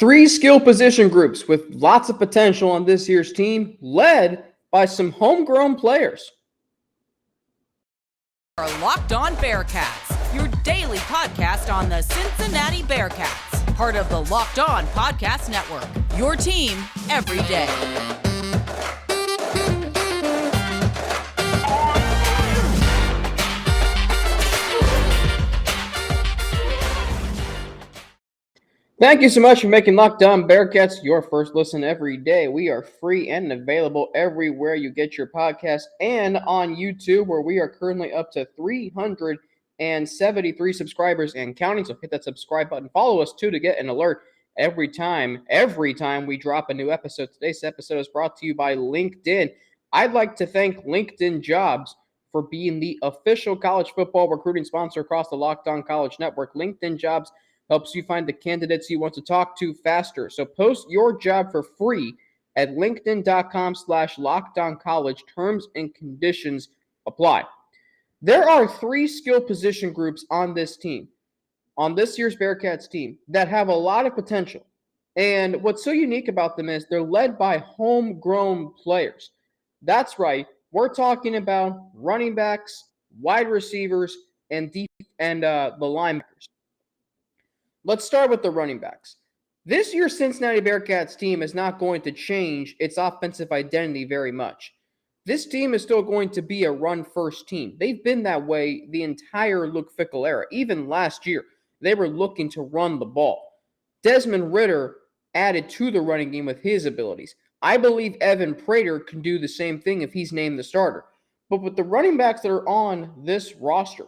Three skill position groups with lots of potential on this year's team, led by some homegrown players. Our Locked On Bearcats, your daily podcast on the Cincinnati Bearcats, part of the Locked On Podcast Network, your team every day. Thank you so much for making Locked On Bearcats your first listen every day. We are free and available everywhere you get your podcast and on YouTube, where we are currently up to 373 subscribers and counting. So hit that subscribe button. Follow us too to get an alert every time we drop a new episode. Today's episode is brought to you by LinkedIn. I'd like to thank LinkedIn Jobs for being the official college football recruiting sponsor across the Locked On College Network. LinkedIn Jobs helps you find the candidates you want to talk to faster. So post your job for free at linkedin.com/lockedoncollege. Terms and conditions apply. There are three skill position groups on this team, on this year's Bearcats team, that have a lot of potential. And what's so unique about them is they're led by homegrown players. That's right. We're talking about running backs, wide receivers, and the linebackers. Let's start with the running backs. This year's Cincinnati Bearcats team is not going to change its offensive identity very much. This team is still going to be a run-first team. They've been that way the entire Luke Fickell era. Even last year, they were looking to run the ball. Desmond Ridder added to the running game with his abilities. I believe Evan Prater can do the same thing if he's named the starter. But with the running backs that are on this roster,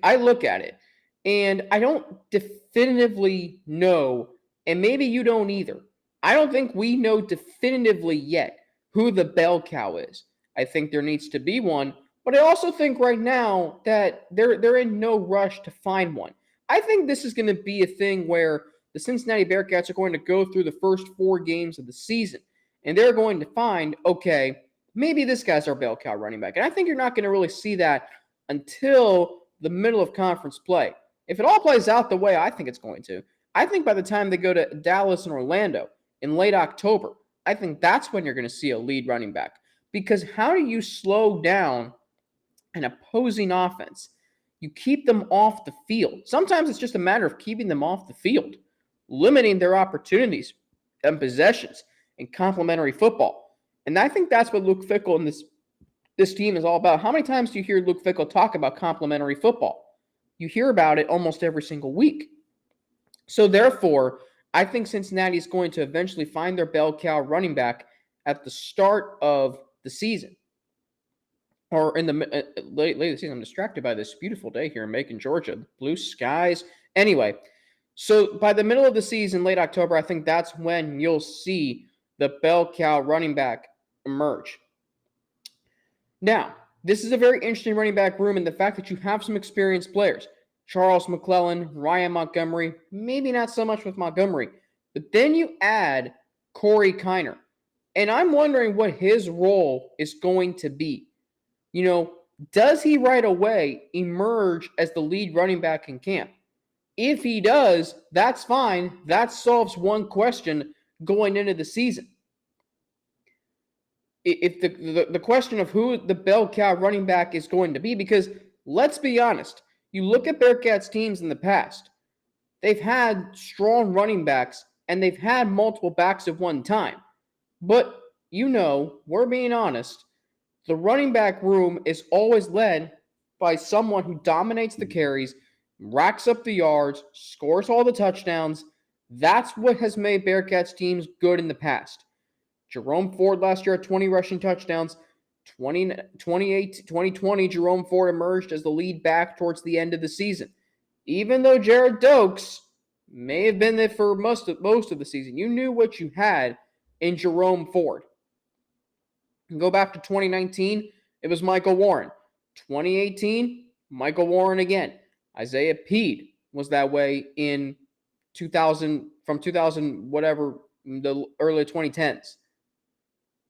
I look at it, and I don't definitively know, and maybe you don't either. I don't think we know definitively yet who the bell cow is. I think there needs to be one, but I also think right now that they're in no rush to find one. I think this is going to be a thing where the Cincinnati Bearcats are going to go through the first 4 games of the season, and they're going to find, okay, maybe this guy's our bell cow running back. And I think you're not going to really see that until the middle of conference play. If it all plays out the way I think it's going to, I think by the time they go to Dallas and Orlando in late October, I think that's when you're going to see a lead running back. Because how do you slow down an opposing offense? You keep them off the field. Sometimes it's just a matter of keeping them off the field, limiting their opportunities and possessions in complementary football. And I think that's what Luke Fickell and this team is all about. How many times do you hear Luke Fickell talk about complementary football? You hear about it almost every single week. So therefore, I think Cincinnati is going to eventually find their bell cow running back at the start of the season. Or in the late the season. I'm distracted by this beautiful day here in Macon, Georgia. Blue skies. Anyway, so by the middle of the season, late October, I think that's when you'll see the bell cow running back emerge. Now, this is a very interesting running back room, and the fact that you have some experienced players. Charles McClellan, Ryan Montgomery, maybe not so much with Montgomery. But then you add Corey Kiner. And I'm wondering what his role is going to be. Does he right away emerge as the lead running back in camp? If he does, that's fine. That solves one question going into the season. If the question of who the bell cow running back is going to be, because let's be honest, you look at Bearcats teams in the past, they've had strong running backs and they've had multiple backs at one time. But, we're being honest, the running back room is always led by someone who dominates the carries, racks up the yards, scores all the touchdowns. That's what has made Bearcats teams good in the past. Jerome Ford last year had 20 rushing touchdowns. 2020, Jerome Ford emerged as the lead back towards the end of the season. Even though Jared Dokes may have been there for most of the season, you knew what you had in Jerome Ford. You go back to 2019, it was Michael Warren. 2018, Michael Warren again. Isaiah Peed was that way in 2000, from 2000, whatever, the early 2010s.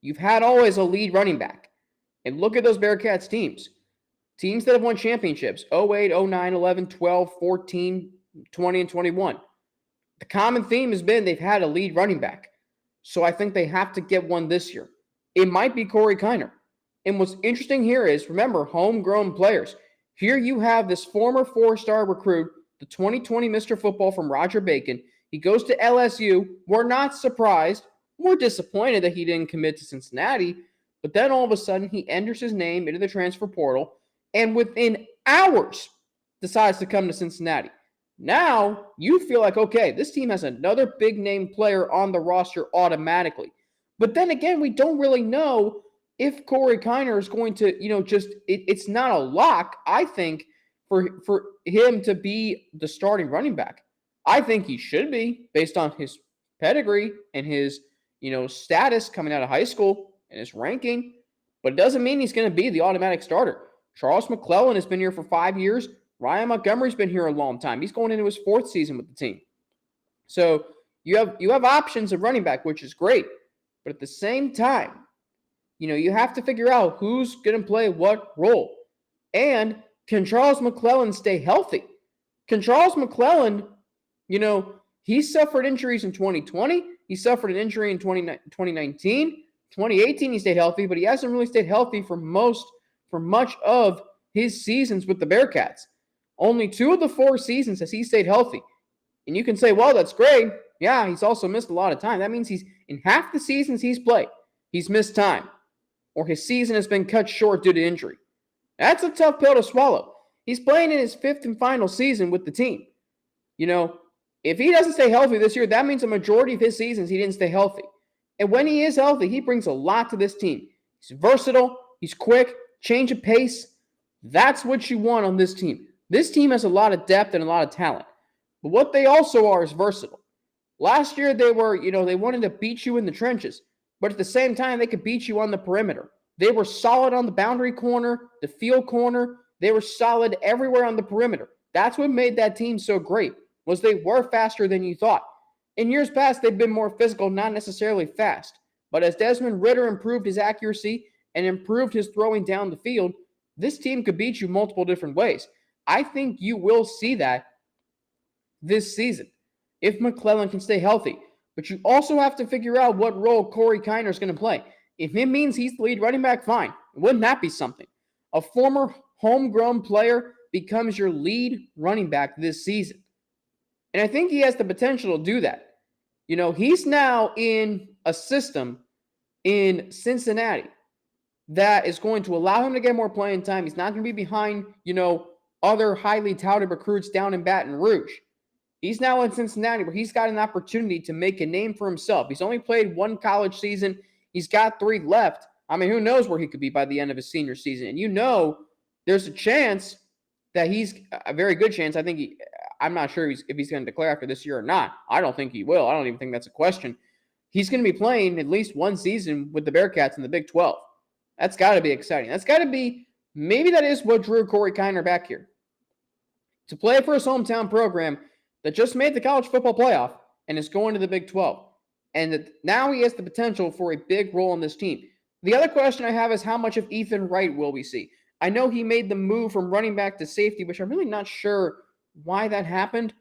You've had always a lead running back. And look at those Bearcats teams. Teams that have won championships, 08, 09, 11, 12, 14, 20, and 21. The common theme has been they've had a lead running back. So I think they have to get one this year. It might be Corey Kiner. And what's interesting here is, remember, homegrown players. Here you have this former 4-star recruit, the 2020 Mr. Football from Roger Bacon. He goes to LSU. We're not surprised. We're disappointed that he didn't commit to Cincinnati. But then all of a sudden, he enters his name into the transfer portal and within hours decides to come to Cincinnati. Now you feel like, okay, this team has another big name player on the roster automatically. But then again, we don't really know if Corey Kiner is going to, it's not a lock, I think, for him to be the starting running back. I think he should be based on his pedigree and his, status coming out of high school and his ranking. But it doesn't mean he's going to be the automatic starter. Charles Mcclellan has been here for 5 years. Ryan Montgomery's been here a long time. He's going into his 4th season with the team. So you have options of running back, which is great. But at the same time, you have to figure out who's going to play what role. And can Charles Mcclellan stay healthy? Can Charles Mcclellan, he suffered injuries in 2020. He suffered an injury in 2019. 2018, he stayed healthy, but he hasn't really stayed healthy for much of his seasons with the Bearcats. Only 2 of the 4 seasons has he stayed healthy. And you can say, well, that's great. Yeah, he's also missed a lot of time. That means he's in half the seasons he's played, he's missed time. Or his season has been cut short due to injury. That's a tough pill to swallow. He's playing in his 5th and final season with the team. If he doesn't stay healthy this year, that means a majority of his seasons he didn't stay healthy. And when he is healthy, he brings a lot to this team. He's versatile. He's quick. Change of pace. That's what you want on this team. This team has a lot of depth and a lot of talent. But what they also are is versatile. Last year, they were, they wanted to beat you in the trenches. But at the same time, they could beat you on the perimeter. They were solid on the boundary corner, the field corner. They were solid everywhere on the perimeter. That's what made that team so great, was they were faster than you thought. In years past, they've been more physical, not necessarily fast. But as Desmond Ridder improved his accuracy and improved his throwing down the field, this team could beat you multiple different ways. I think you will see that this season if Mcclellan can stay healthy. But you also have to figure out what role Corey Kiner is going to play. If it means he's the lead running back, fine. Wouldn't that be something? A former homegrown player becomes your lead running back this season. And I think he has the potential to do that. He's now in a system in Cincinnati that is going to allow him to get more playing time. He's not going to be behind, other highly touted recruits down in Baton Rouge. He's now in Cincinnati where he's got an opportunity to make a name for himself. He's only played 1 college season. He's got 3 left. I mean, who knows where he could be by the end of his senior season. And there's a chance that he's a very good chance. I'm not sure if he's going to declare after this year or not. I don't think he will. I don't even think that's a question. He's going to be playing at least 1 season with the Bearcats in the Big 12. That's got to be exciting. That's got to be, maybe that is what drew Corey Kiner back here. To play for his hometown program that just made the college football playoff and is going to the Big 12. And that now he has the potential for a big role on this team. The other question I have is how much of Ethan Wright will we see? I know he made the move from running back to safety, which I'm really not sure why that happened.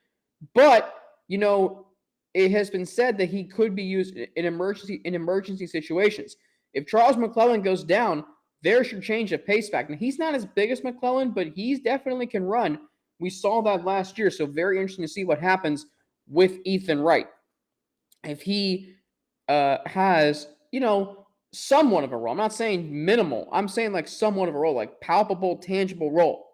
But, it has been said that he could be used in emergency situations. If Charles Mcclellan goes down, there's your change of pace back. Now, he's not as big as Mcclellan, but he definitely can run. We saw that last year, so very interesting to see what happens with Ethan Wright. If he has, somewhat of a role. I'm not saying minimal. I'm saying like somewhat of a role, like palpable, tangible role.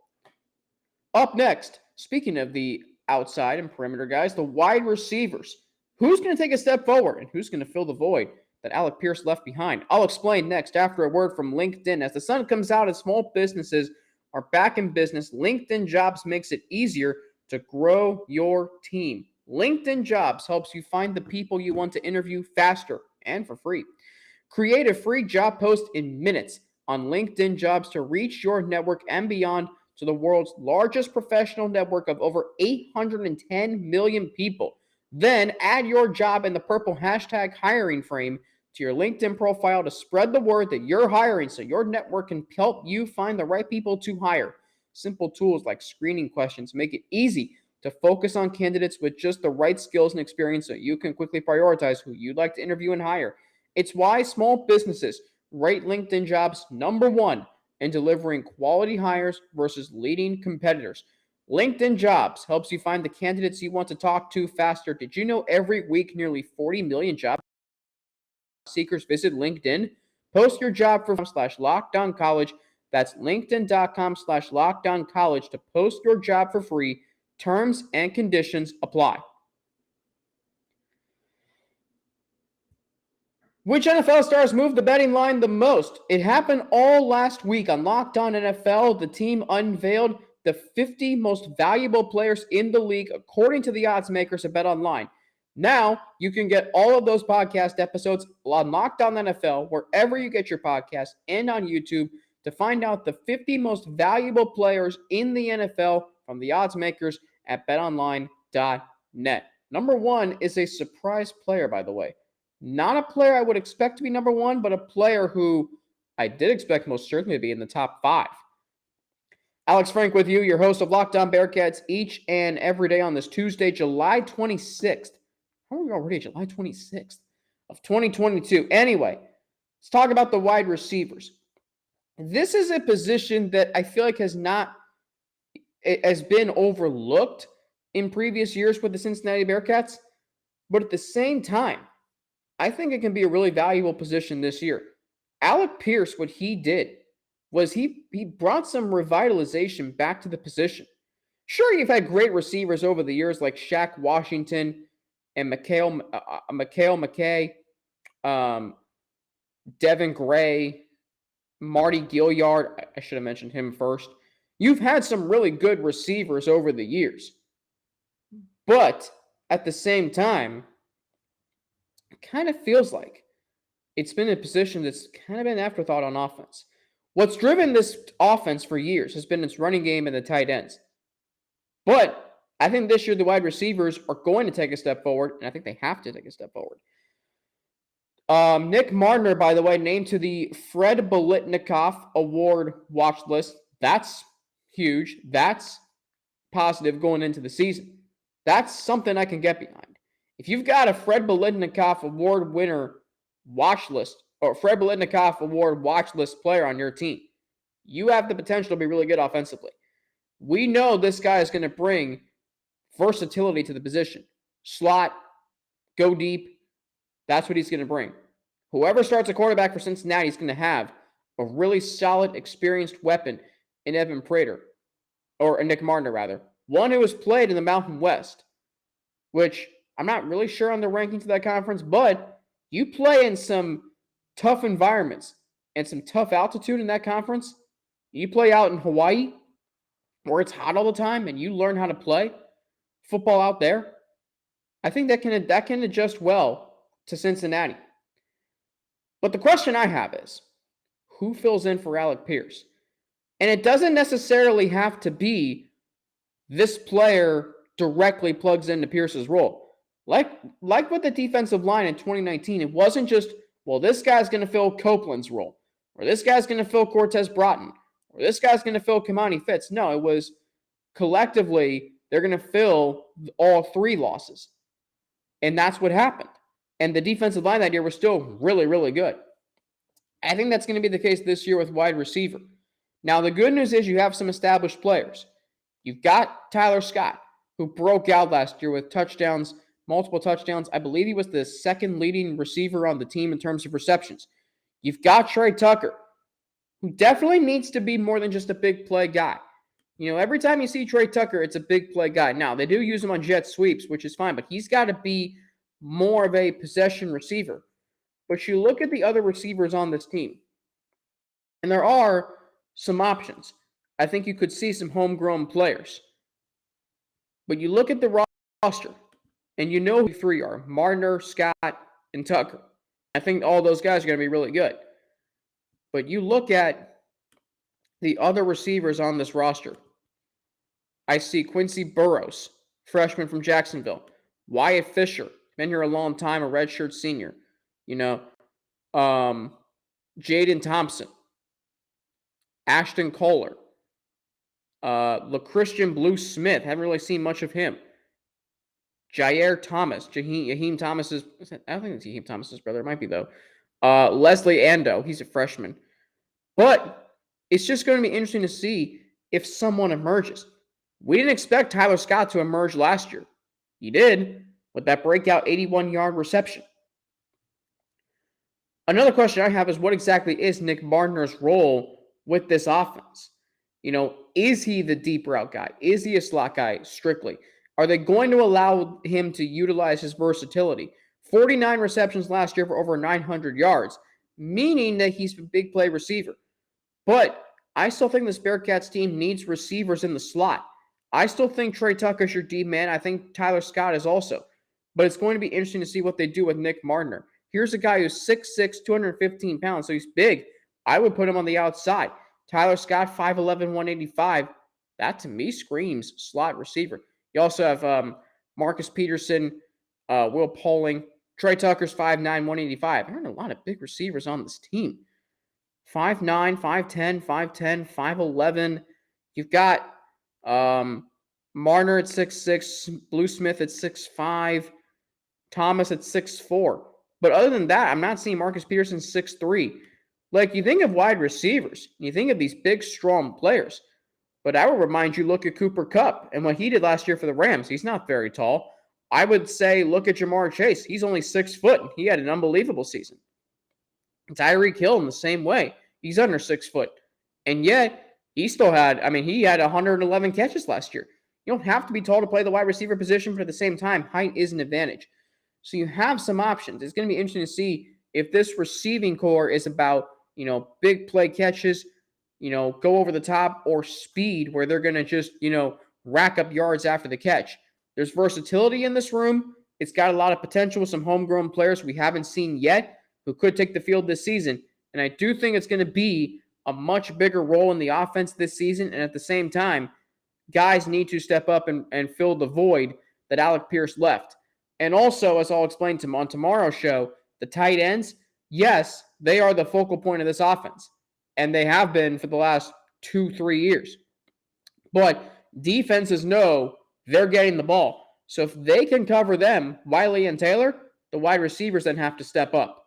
Up next, speaking of the outside and perimeter guys, the wide receivers. Who's going to take a step forward and who's going to fill the void that Alec Pierce left behind? I'll explain next after a word from LinkedIn. As the sun comes out and small businesses are back in business, LinkedIn Jobs makes it easier to grow your team. LinkedIn Jobs helps you find the people you want to interview faster and for free. Create a free job post in minutes on LinkedIn Jobs to reach your network and beyond to the world's largest professional network of over 810 million people. Then add your job in the purple hashtag hiring frame to your LinkedIn profile to spread the word that you're hiring so your network can help you find the right people to hire. Simple tools like screening questions make it easy to focus on candidates with just the right skills and experience so you can quickly prioritize who you'd like to interview and hire. It's why small businesses rate LinkedIn jobs #1 in delivering quality hires versus leading competitors. LinkedIn Jobs helps you find the candidates you want to talk to faster. Did you know every week nearly 40 million job seekers visit LinkedIn? Post your job for /LockedOnCollege. That's linkedin.com/LockedOnCollege to post your job for free. Terms and conditions apply. Which NFL stars moved the betting line the most? It happened all last week on Locked On NFL. The team unveiled the 50 most valuable players in the league according to the odds makers at BetOnline. Now, you can get all of those podcast episodes on Locked On NFL, wherever you get your podcasts, and on YouTube to find out the 50 most valuable players in the NFL from the odds makers at betonline.net. Number 1 is a surprise player, by the way. Not a player I would expect to be number 1, but a player who I did expect most certainly to be in the top 5. Alex Frank with you, your host of Locked On Bearcats, each and every day on this Tuesday, July 26th. How are we already? July 26th of 2022. Anyway, let's talk about the wide receivers. This is a position that I feel like has been overlooked in previous years with the Cincinnati Bearcats, but at the same time, I think it can be a really valuable position this year. Alec Pierce, what he did was he brought some revitalization back to the position. Sure, you've had great receivers over the years like Shaq Washington and Mcclellan McKay, Devin Gray, Marty Gilliard. I should have mentioned him first. You've had some really good receivers over the years. But at the same time, it kind of feels like it's been a position that's kind of been an afterthought on offense. What's driven this offense for years has been its running game and the tight ends. But I think this year the wide receivers are going to take a step forward, and I think they have to take a step forward. Nick Marner, by the way, named to the Fred Biletnikoff Award watch list. That's huge. That's positive going into the season. That's something I can get behind. If you've got a Fred Biletnikoff Award winner watch list or Fred Biletnikoff Award watch list player on your team, you have the potential to be really good offensively. We know this guy is going to bring versatility to the position. Slot, go deep. That's what he's going to bring. Whoever starts a quarterback for Cincinnati is going to have a really solid, experienced weapon in Evan Prater, or Nick Marner, rather. One who has played in the Mountain West, which I'm not really sure on the rankings of that conference, but you play in some tough environments and some tough altitude in that conference. You play out in Hawaii, where it's hot all the time, and you learn how to play football out there. I think that can adjust well to Cincinnati. But the question I have is, who fills in for Alec Pierce? And it doesn't necessarily have to be this player directly plugs into Pierce's role. Like with the defensive line in 2019, it wasn't just, well, this guy's going to fill Copeland's role, or this guy's going to fill Cortez Broughton, or this guy's going to fill Kamani Fitz. No, it was collectively, they're going to fill all 3 losses. And that's what happened. And the defensive line that year was still really, really good. I think that's going to be the case this year with wide receiver. Now, the good news is you have some established players. You've got Tyler Scott, who broke out last year with touchdowns, multiple touchdowns. I believe he was the second leading receiver on the team in terms of receptions. You've got Trey Tucker, who definitely needs to be more than just a big play guy. You know, every time you see Trey Tucker, it's a big play guy. Now, they do use him on jet sweeps, which is fine, but he's got to be more of a possession receiver. But you look at the other receivers on this team, and there are some options. I think you could see some homegrown players. But you look at the roster, and you know who 3 are: Marner, Scott, and Tucker. I think all those guys are going to be really good. But you look at the other receivers on this roster. I see Quincy Burrows, freshman from Jacksonville. Wyatt Fisher, been here a long time, a redshirt senior. You know, Jaden Thompson, Ashton Kohler, LaChristian Blue Smith, haven't really seen much of him. Jaheen Thomas's, I don't think it's Jaheen Thomas's brother. It might be, though. Leslie Ando, he's a freshman. But it's just going to be interesting to see if someone emerges. We didn't expect Tyler Scott to emerge last year. He did with that breakout 81-yard reception. Another question I have is, what exactly is Nick Marner's role with this offense? Is he the deep route guy? Is he a slot guy strictly? Are they going to allow him to utilize his versatility? 49 receptions last year for over 900 yards, meaning that he's a big play receiver. But I still think this Bearcats team needs receivers in the slot. I still think Trey Tucker's your D man. I think Tyler Scott is also. But it's going to be interesting to see what they do with Nick Marner. Here's a guy who's 6'6", 215 pounds, so he's big. I would put him on the outside. Tyler Scott, 5'11", 185. That, to me, screams slot receiver. You also have Marcus Peterson, Will Poling. Trey Tucker's 5'9", 185. There aren't a lot of big receivers on this team. 5'9", 5'10", 5'10", 5'11". You've got Marner at 6'6", Blue Smith at 6'5", Thomas at 6'4". But other than that, I'm not seeing Marcus Peterson 6'3". Like, you think of wide receivers, you think of these big, strong players. But I will remind you, look at Cooper Kupp and what he did last year for the Rams. He's not very tall. I would say look at Jamar Chase. He's only 6 foot. He had an unbelievable season. Tyreek Hill in the same way. He's under 6 foot. And yet, he had 111 catches last year. You don't have to be tall to play the wide receiver position, but at the same time, height is an advantage. So you have some options. It's going to be interesting to see if this receiving core is about, big play catches, go over the top, or speed where they're going to just, rack up yards after the catch. There's versatility in this room. It's got a lot of potential with some homegrown players we haven't seen yet who could take the field this season. And I do think it's going to be a much bigger role in the offense this season. And at the same time, guys need to step up and fill the void that Alec Pierce left. And also, as I'll explain on tomorrow's show, the tight ends, yes, they are the focal point of this offense. And they have been for the last 2-3 years. But defenses know they're getting the ball. So if they can cover them, Wiley and Taylor, the wide receivers then have to step up.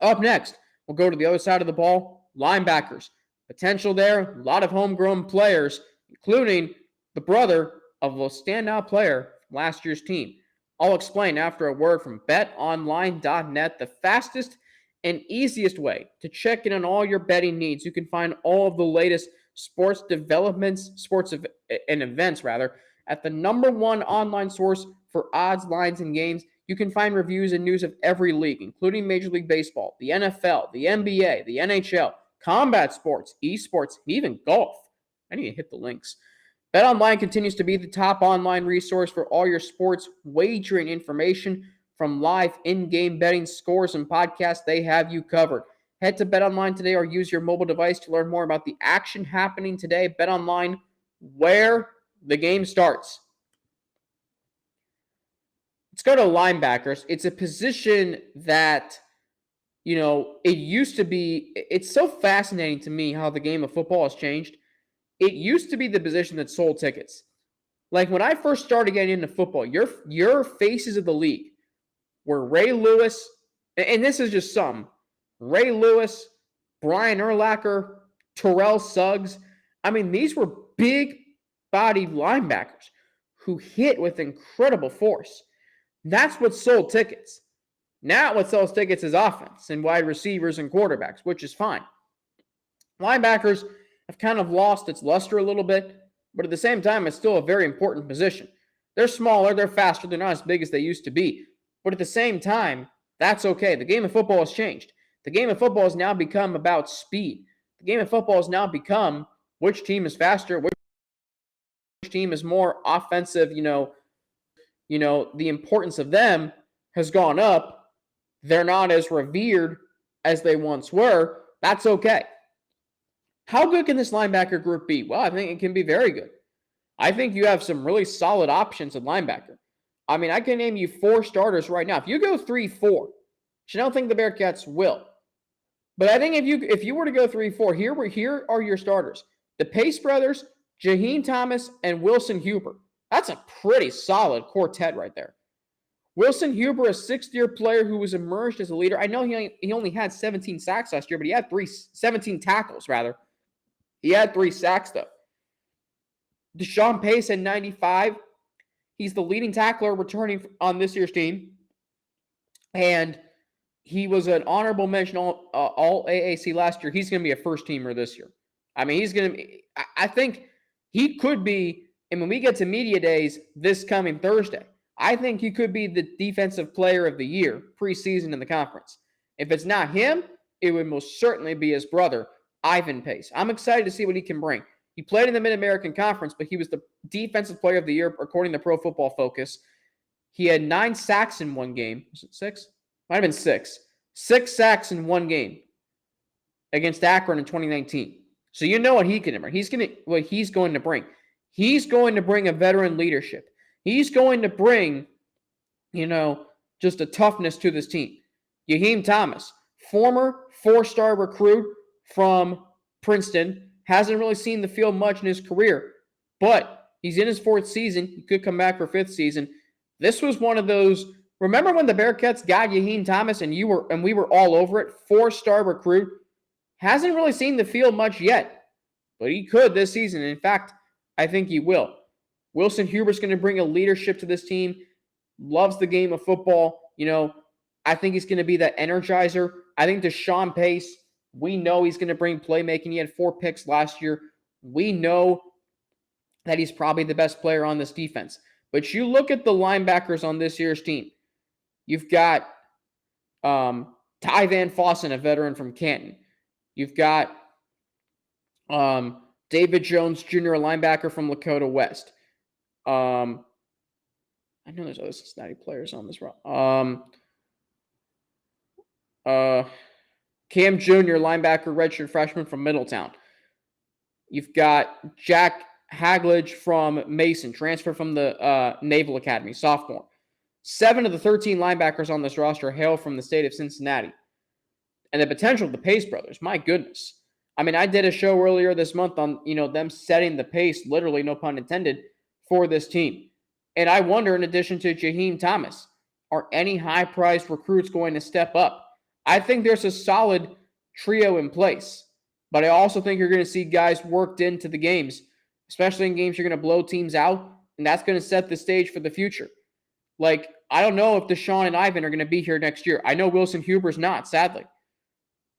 Up next, we'll go to the other side of the ball, linebackers. Potential there, a lot of homegrown players, including the brother of the standout player from last year's team. I'll explain after a word from betonline.net, the fastest and easiest way to check in on all your betting needs. You can find all of the latest sports events at the #1 online source for odds, lines, and games. You can find reviews and news of every league, including Major League Baseball, the NFL, the NBA, the NHL, combat sports, esports, and even golf. I need to hit the links. BetOnline continues to be the top online resource for all your sports wagering information. From live in-game betting, scores, and podcasts, they have you covered. Head to BetOnline today or use your mobile device to learn more about the action happening today. BetOnline, where the game starts. Let's go to linebackers. It's a position that, it used to be. It's so fascinating to me how the game of football has changed. It used to be the position that sold tickets. Like when I first started getting into football, your faces of the league were Ray Lewis, and this is just some. Ray Lewis, Brian Urlacher, Terrell Suggs. These were big-bodied linebackers who hit with incredible force. That's what sold tickets. Now what sells tickets is offense and wide receivers and quarterbacks, which is fine. Linebackers have kind of lost its luster a little bit, but at the same time, it's still a very important position. They're smaller, they're faster, they're not as big as they used to be. But at the same time, that's okay. The game of football has changed. The game of football has now become about speed. The game of football has now become which team is faster, which team is more offensive. The importance of them has gone up. They're not as revered as they once were. That's okay. How good can this linebacker group be? Well, I think it can be very good. I think you have some really solid options at linebacker. I can name you 4 starters right now. If you go 3-4, which I don't think the Bearcats will, but I think if you were to go 3-4, here are your starters. The Pace brothers, Jaheen Thomas and Wilson Huber. That's a pretty solid quartet right there. Wilson Huber, a sixth-year player who was emerged as a leader. I know he only had 17 sacks last year, but he had 17 tackles, rather. He had 3 sacks, though. Deshaun Pace had 95. He's the leading tackler returning on this year's team. And he was an honorable mention all AAC last year. He's going to be a first-teamer this year. I mean, he's going to be – I think he could be – and when we get to media days this coming Thursday, I think he could be the defensive player of the year preseason in the conference. If it's not him, it would most certainly be his brother, Ivan Pace. I'm excited to see what he can bring. He played in the Mid-American Conference, but he was the defensive player of the year according to Pro Football Focus. He had 9 sacks in one game. Was it 6? Might have been 6. 6 sacks in one game against Akron in 2019. So you know what he can bring. What he's going to bring. He's going to bring a veteran leadership. He's going to bring, just a toughness to this team. Jaheen Thomas, former 4-star recruit from Princeton, hasn't really seen the field much in his career, but he's in his 4th season. He could come back for 5th season. This was one of those. Remember when the Bearcats got Jaheen Thomas and we were all over it? 4-star recruit. Hasn't really seen the field much yet, but he could this season. In fact, I think he will. Wilson Huber's going to bring a leadership to this team. Loves the game of football. I think he's going to be that energizer. I think Deshaun Pace, we know he's going to bring playmaking. He had 4 picks last year. We know that he's probably the best player on this defense. But you look at the linebackers on this year's team. You've got Ty Van Fossen, a veteran from Canton. You've got David Jones Jr., a linebacker from Lakota West. I know there's other Cincinnati players on this route. Cam Jr., linebacker, redshirt freshman from Middletown. You've got Jack Haglage from Mason, transfer from the Naval Academy, sophomore. 7 of the 13 linebackers on this roster hail from the state of Cincinnati. And the potential of the Pace brothers, my goodness. I mean, I did a show earlier this month on, them setting the pace, literally, no pun intended, for this team. And I wonder, in addition to Jaheen Thomas, are any high-priced recruits going to step up? I think there's a solid trio in place. But I also think you're going to see guys worked into the games, especially in games you're going to blow teams out, and that's going to set the stage for the future. Like, I don't know if Deshaun and Ivan are going to be here next year. I know Wilson Huber's not, sadly.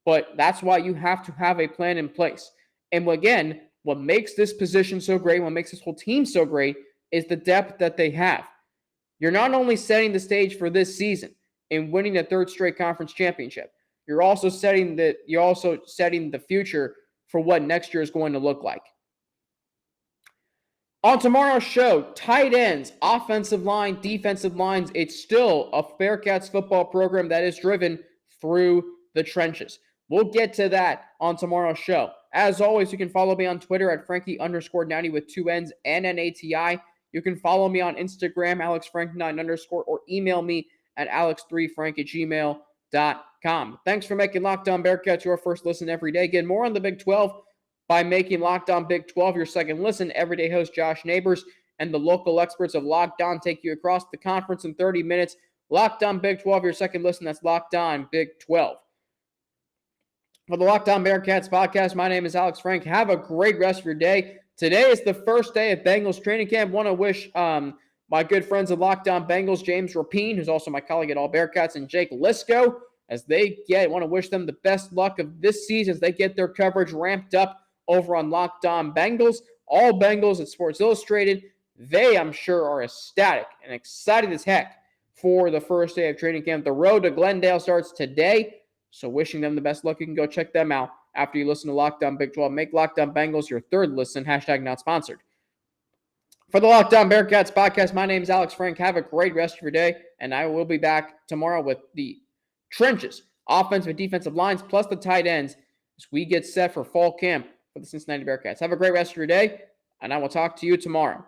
But that's why you have to have a plan in place. And again, what makes this position so great, what makes this whole team so great, is the depth that they have. You're not only setting the stage for this season in winning a 3rd straight conference championship, you're also setting the future for what next year is going to look like. On tomorrow's show, tight ends, offensive line, defensive lines. It's still a Bearcats football program that is driven through the trenches. We'll get to that on tomorrow's show. As always, you can follow me on Twitter at Frankie_90 with 2 N's and NATI. You can follow me on Instagram, AlexFrank9_ or email me at alex3frank@gmail.com. Thanks for making Locked On Bearcats your first listen every day. Get more on the Big 12 by making Locked On Big 12 your second listen. Everyday host Josh Neighbors and the local experts of Locked On take you across the conference in 30 minutes. Locked On Big 12, your second listen. That's Locked On Big 12. For the Locked On Bearcats podcast, my name is Alex Frank. Have a great rest of your day. Today is the first day of Bengals training camp. Want to wish my good friends at Locked On Bengals, James Rapine, who's also my colleague at All Bearcats, and Jake Lisco, want to wish them the best luck of this season as they get their coverage ramped up over on Locked On Bengals. All Bengals at Sports Illustrated. They, I'm sure, are ecstatic and excited as heck for the first day of training camp. The road to Glendale starts today. So wishing them the best luck. You can go check them out after you listen to Locked On Big 12. Make Locked On Bengals your third listen. #not sponsored. For the Locked On Bearcats podcast, my name is Alex Frank. Have a great rest of your day, and I will be back tomorrow with the trenches, offensive and defensive lines, plus the tight ends as we get set for fall camp for the Cincinnati Bearcats. Have a great rest of your day, and I will talk to you tomorrow.